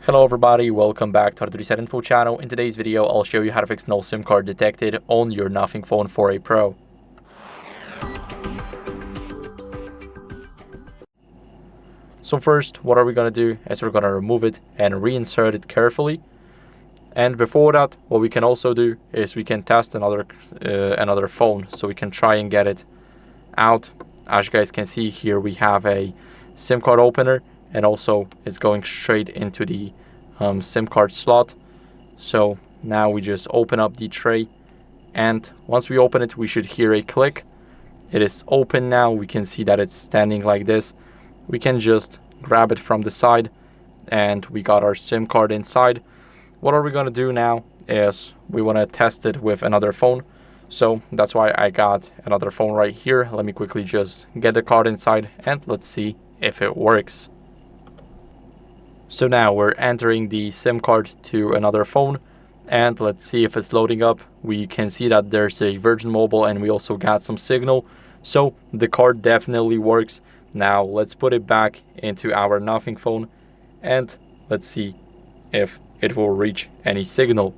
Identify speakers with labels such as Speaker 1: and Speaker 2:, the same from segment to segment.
Speaker 1: Hello everybody, welcome back to HardReset.Info channel. In today's video, I'll show you how to fix no SIM card detected on your Nothing Phone 4a Pro. So first, what are we going to do is we're going to remove it and reinsert it carefully. And before that, what we can also do is we can test another phone, so we can try and get it out. As you guys can see here, we have a SIM card opener, and also it's going straight into the SIM card slot. So now we just open up the tray, and once we open it, we should hear a click. It is open now. We can see that it's standing like this. We can just grab it from the side, and we got our SIM card inside. What are we going to do now is we want to test it with another phone. So that's why I got another phone right here. Let me quickly just get the card inside and let's see if it works. So now we're entering the SIM card to another phone, and let's see if it's loading up. We can see that there's a Virgin Mobile and we also got some signal. So the card definitely works. Now let's put it back into our Nothing phone and let's see if it will reach any signal.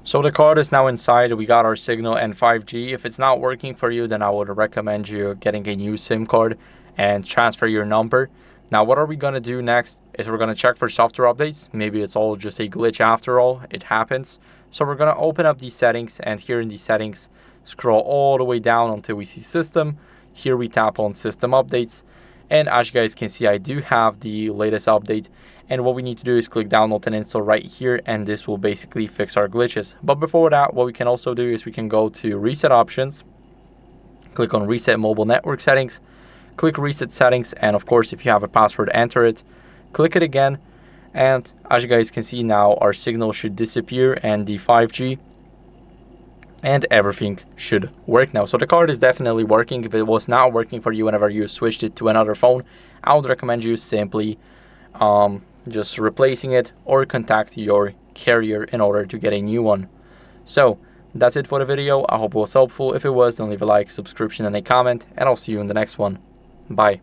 Speaker 1: So the card is now inside. We got our signal and 5G. If it's not working for you, then I would recommend you getting a new SIM card and transfer your number. Now what are we going to do next is we're going to check for software updates. Maybe it's all just a glitch after all. It happens. So we're going to open up these settings, and here in these settings, scroll all the way down until we see system. Here we tap on system updates, and as you guys can see, I do have the latest update. And what we need to do is click download and install right here, and this will basically fix our glitches. But before that, what we can also do is we can go to reset options, click on reset mobile network settings, click reset settings, and of course if you have a password, enter it, click it again, and as you guys can see now, our signal should disappear and the 5G and everything should work now. So the card is definitely working. If it was not working for you whenever you switched it to another phone, I would recommend you simply just replacing it or contact your carrier in order to get a new one. So that's it for the video. I hope it was helpful. If it was, then leave a like, subscription, and a comment, and I'll see you in the next one. Bye.